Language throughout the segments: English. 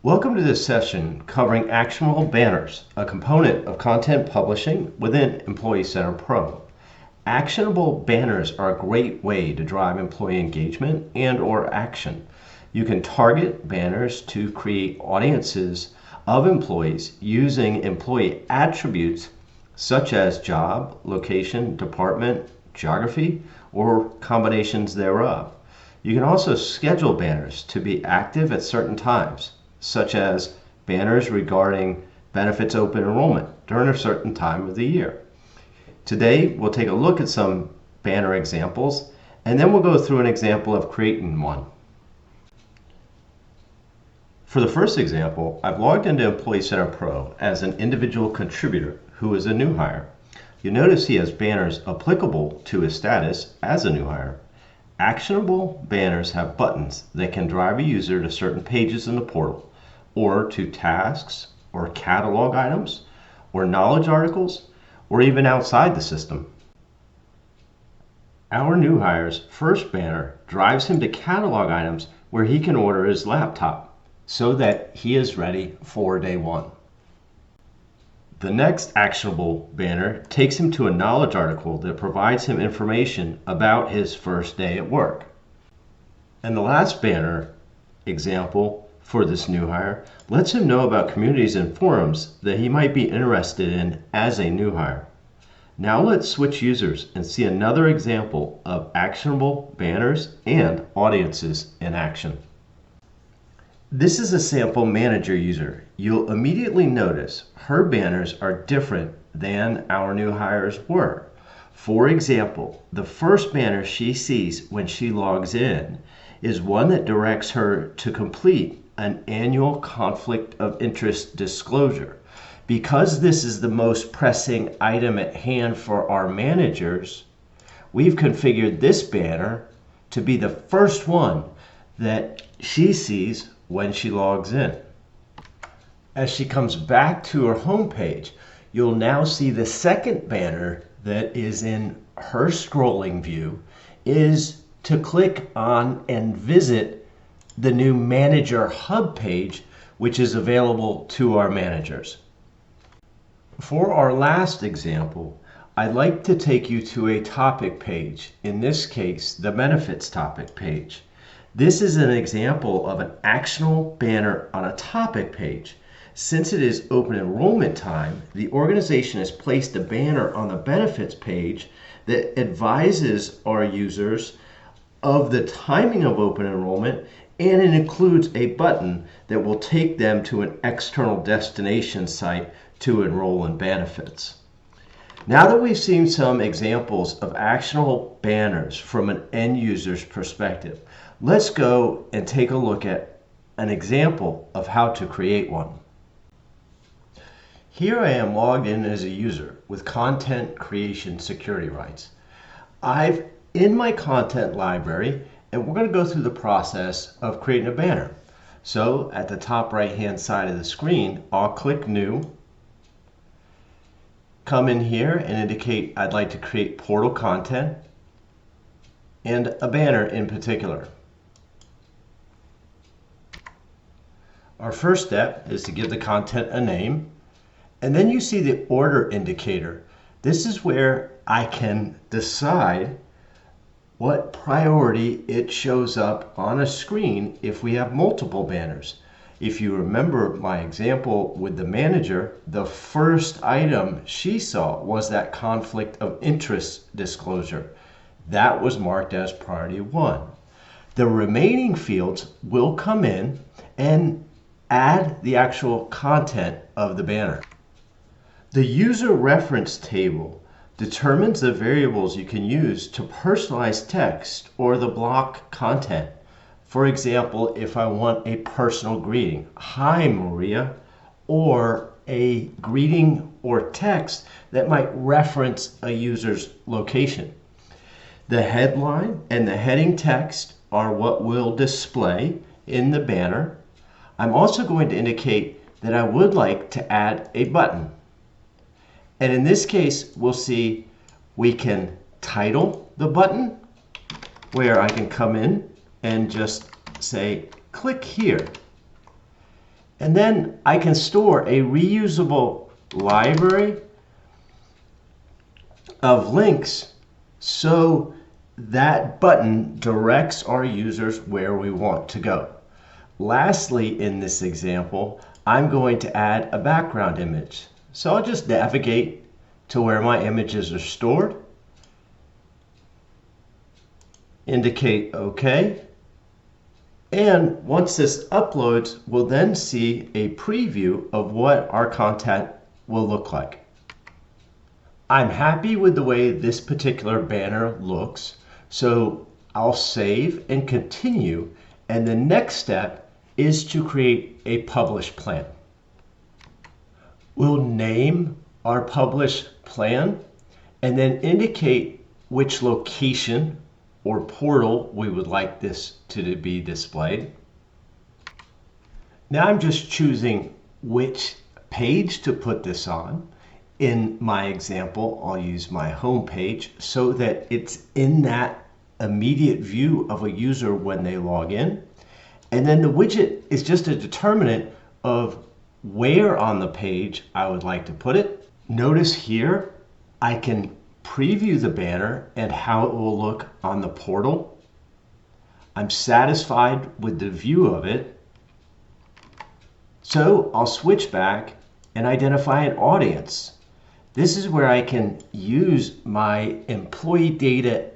Welcome to this session covering actionable banners, a component of content publishing within Employee Center Pro. Actionable banners are a great way to drive employee engagement and/or action. You can target banners to create audiences of employees using employee attributes such as job, location, department, geography, or combinations thereof. You can also schedule banners to be active at certain times, such as banners regarding benefits open enrollment during a certain time of the year. Today, we'll take a look at some banner examples, and then we'll go through an example of creating one. For the first example, I've logged into Employee Center Pro as an individual contributor who is a new hire. You'll notice he has banners applicable to his status as a new hire. Actionable banners have buttons that can drive a user to certain pages in the portal, or to tasks, or catalog items, or knowledge articles, or even outside the system. Our new hire's first banner drives him to catalog items where he can order his laptop so that he is ready for day one. The next actionable banner takes him to a knowledge article that provides him information about his first day at work. And the last banner example for this new hire lets him know about communities and forums that he might be interested in as a new hire. Now let's switch users and see another example of actionable banners and audiences in action. This is a sample manager user. You'll immediately notice her banners are different than our new hires were. For example, the first banner she sees when she logs in is one that directs her to complete an annual conflict of interest disclosure. Because this is the most pressing item at hand for our managers, we've configured this banner to be the first one that she sees when she logs in. As she comes back to her home page, you'll now see the second banner that is in her scrolling view is to click on and visit the new Manager Hub page, which is available to our managers. For our last example, I'd like to take you to a topic page, in this case, the benefits topic page. This is an example of an actionable banner on a topic page. Since it is open enrollment time, the organization has placed a banner on the benefits page that advises our users of the timing of open enrollment, and it includes a button that will take them to an external destination site to enroll in benefits. Now that we've seen some examples of actionable banners from an end user's perspective, let's go and take a look at an example of how to create one. Here I am logged in as a user with content creation security rights. I've in my content library, and we're going to go through the process of creating a banner. So at the top right hand side of the screen, I'll click New, come in here and indicate I'd like to create portal content and a banner in particular. Our first step is to give the content a name, and then you see the order indicator. This is where I can decide what priority it shows up on a screen if we have multiple banners. If you remember my example with the manager, the first item she saw was that conflict of interest disclosure. That was marked as priority 1. The remaining fields will come in and add the actual content of the banner. The user reference table determines the variables you can use to personalize text or the block content. For example, if I want a personal greeting, "Hi Maria," or a greeting or text that might reference a user's location. The headline and the heading text are what will display in the banner. I'm also going to indicate that I would like to add a button. And in this case, we'll see we can title the button, where I can come in and just say, click here. And then I can store a reusable library of links so that button directs our users where we want to go. Lastly, in this example, I'm going to add a background image. So I'll just navigate to where my images are stored, indicate OK, and once this uploads, we'll then see a preview of what our content will look like. I'm happy with the way this particular banner looks, so I'll save and continue, and the next step is to create a publish plan. We'll name our publish plan and then indicate which location or portal we would like this to be displayed. Now I'm just choosing which page to put this on. In my example, I'll use my home page so that it's in that immediate view of a user when they log in. And then the widget is just a determinant of where on the page I would like to put it. Notice here I can preview the banner and how it will look on the portal. I'm satisfied with the view of it. So I'll switch back and identify an audience. This is where I can use my employee data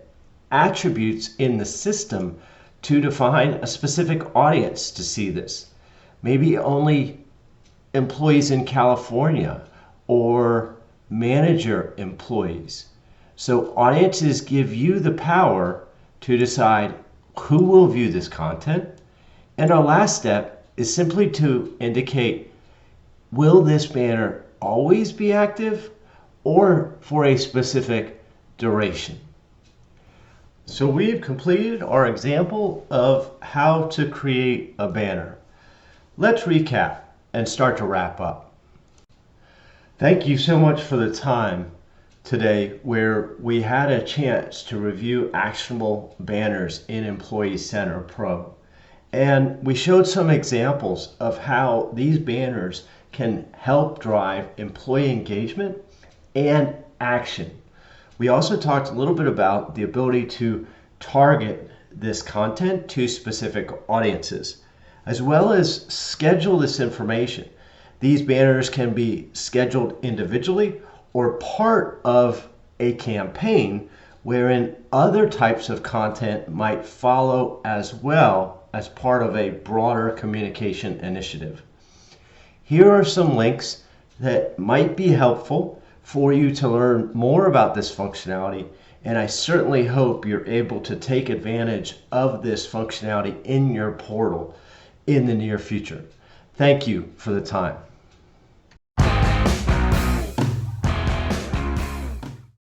attributes in the system to define a specific audience to see this. Maybe only employees in California or manager employees. So audiences give you the power to decide who will view this content. And our last step is simply to indicate, will this banner always be active or for a specific duration? So we've completed our example of how to create a banner. Let's recap and start to wrap up. Thank you so much for the time today where we had a chance to review actionable banners in Employee Center Pro. And we showed some examples of how these banners can help drive employee engagement and action. We also talked a little bit about the ability to target this content to specific audiences, as well as schedule this information. These banners can be scheduled individually or part of a campaign wherein other types of content might follow as well as part of a broader communication initiative. Here are some links that might be helpful for you to learn more about this functionality, and I certainly hope you're able to take advantage of this functionality in your portal in the near future. Thank you for the time.